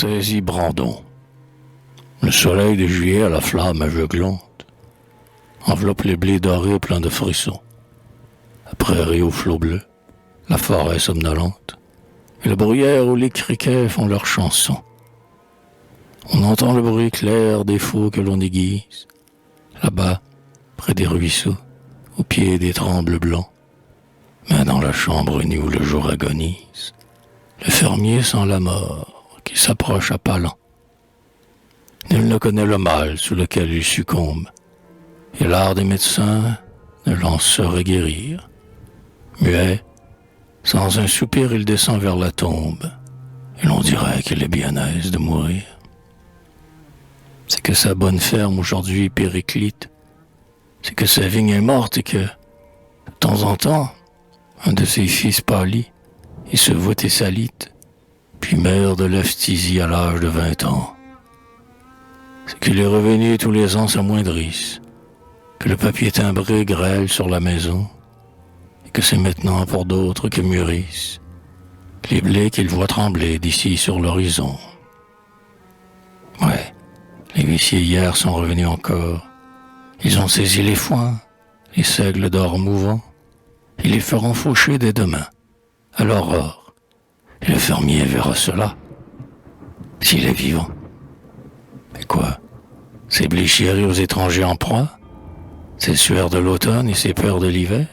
saisit Brandon. Le soleil de juillet à la flamme aveuglante enveloppe les blés dorés pleins de frissons. La prairie aux flots bleus, la forêt somnolente, et le bruyère où les criquets font leur chanson. On entend le bruit clair des faux que l'on aiguise, là-bas, près des ruisseaux, au pied des trembles blancs. Mais dans la chambre nue où le jour agonise, le fermier sent la mort qui s'approche à pas lents. Nul ne connaît le mal sous lequel il succombe, et l'art des médecins ne l'en saurait guérir. Muet, sans un soupir, il descend vers la tombe, et l'on dirait qu'il est bien aise de mourir. C'est que sa bonne ferme aujourd'hui périclite, c'est que sa vigne est morte et que, de temps en temps, un de ses fils pâlit et se voûte et s'alite, puis meurt de l'aphthysie à l'âge de 20 ans. C'est que les revenus tous les ans s'amoindrissent, que le papier timbré grêle sur la maison, et que c'est maintenant pour d'autres que mûrissent les blés qu'ils voient trembler d'ici sur l'horizon. Ouais, les huissiers hier sont revenus encore. Ils ont saisi les foins, les seigles d'or mouvants, et les feront faucher dès demain, à l'aurore. Et le fermier verra cela, s'il est vivant. Mais quoi? Ces blés chéris aux étrangers en proie? Ces sueurs de l'automne et ces peurs de l'hiver?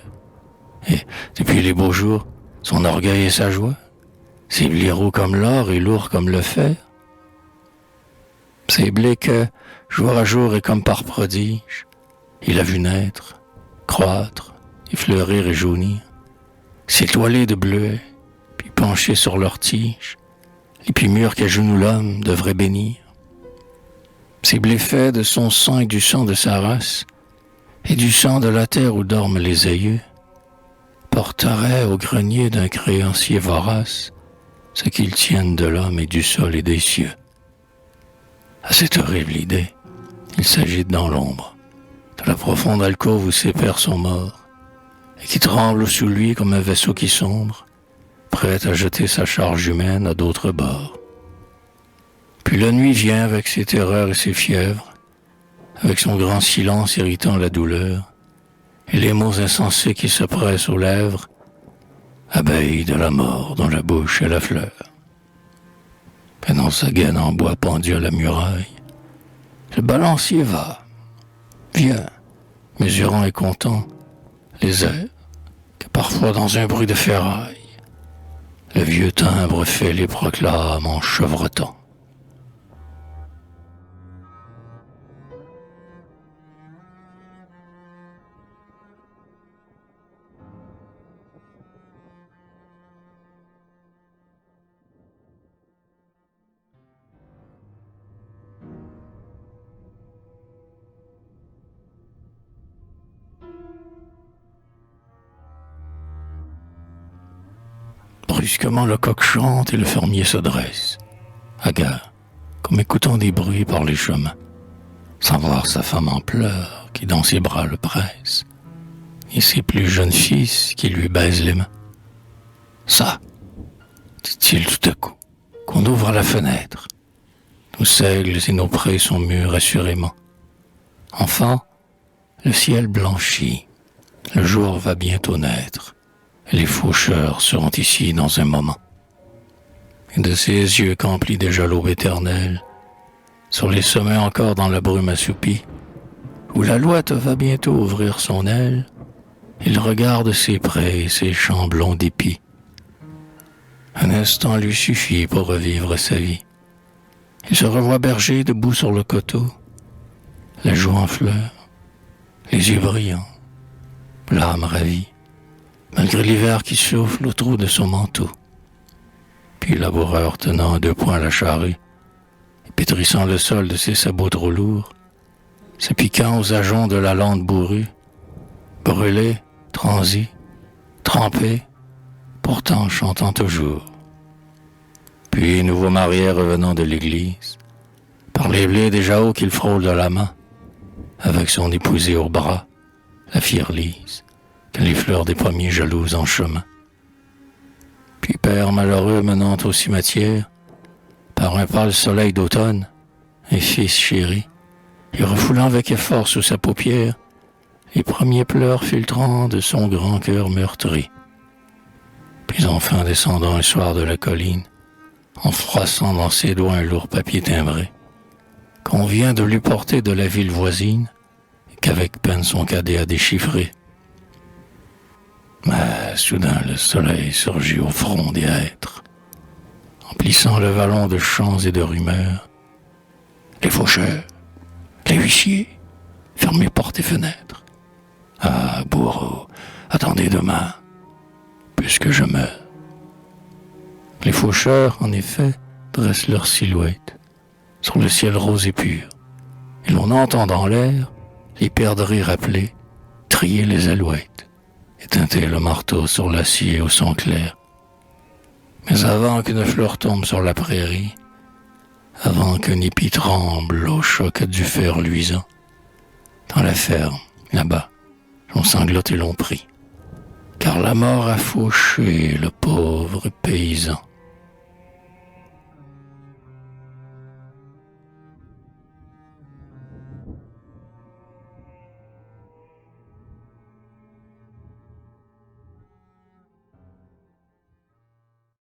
Et, depuis les beaux jours, son orgueil et sa joie? Ces blés roux comme l'or et lourds comme le fer? Ces blés que, jour à jour et comme par prodige, il a vu naître, croître, et fleurir et jaunir, s'étoiler de bleuets, puis pencher sur leurs tiges, et puis mûrs qu'à genoux l'homme devrait bénir. Ces blés faits de son sang et du sang de sa race, et du sang de la terre où dorment les aïeux, porteraient au grenier d'un créancier vorace ce qu'ils tiennent de l'homme et du sol et des cieux. À cette horrible idée, il s'agite dans l'ombre, de la profonde alcôve où ses pères sont morts, et qui tremble sous lui comme un vaisseau qui sombre, prêt à jeter sa charge humaine à d'autres bords. Puis la nuit vient avec ses terreurs et ses fièvres, avec son grand silence irritant la douleur, et les mots insensés qui se pressent aux lèvres, abeilles de la mort dont la bouche est la fleur. Et dans sa gaine en bois pendue à la muraille, le balancier va, vient, mesurant et comptant les airs, que parfois dans un bruit de ferraille, le vieux timbre fait les proclames en chevrotant. Brusquement, le coq chante et le fermier se dresse, hagard, comme écoutant des bruits par les chemins, sans voir sa femme en pleurs qui dans ses bras le presse, et ses plus jeunes fils qui lui baisent les mains. Ça, dit-il tout à coup, qu'on ouvre la fenêtre. Nos seigles et nos prés sont mûrs assurément. Enfin, le ciel blanchit, le jour va bientôt naître. Les faucheurs seront ici dans un moment. Et de ses yeux qu'emplit déjà l'aube éternelle, sur les sommets encore dans la brume assoupie, où la Louette va bientôt ouvrir son aile, il regarde ses prés et ses champs blonds d'épis. Un instant lui suffit pour revivre sa vie. Il se revoit berger debout sur le coteau, la joue en fleurs, les yeux brillants, l'âme ravie, malgré l'hiver qui souffle au trou de son manteau. Puis laboureur tenant à 2 poings la charrue, et pétrissant le sol de ses sabots trop lourds, se piquant aux ajoncs de la lande bourrue, brûlé, transi, trempé, pourtant chantant toujours. Puis nouveau marié revenant de l'église, par les blés déjà hauts qu'il frôle de la main, avec son épousée au bras, la firelise, que les fleurs des pommiers jalousent en chemin. Puis père malheureux menant au cimetière, par un pâle soleil d'automne, un fils chéri, et refoulant avec effort sous sa paupière les premiers pleurs filtrant de son grand cœur meurtri. Puis enfin descendant un soir de la colline, en froissant dans ses doigts un lourd papier timbré, qu'on vient de lui porter de la ville voisine, et qu'avec peine son cadet a déchiffré. Mais soudain le soleil surgit au front des hêtres, emplissant le vallon de chants et de rumeurs. Les faucheurs, les huissiers, fermez portes et fenêtres. Ah, bourreau, attendez demain, puisque je meurs. Les faucheurs, en effet, dressent leur silhouette sur le ciel rose et pur, et l'on entend dans l'air les perdrix rappeler, trier les alouettes, et teinter le marteau sur l'acier au son clair. Mais avant qu'une fleur tombe sur la prairie, avant qu'un épi tremble au choc du fer luisant, dans la ferme, là-bas, l'on sanglote et l'on prie, car la mort a fauché le pauvre paysan.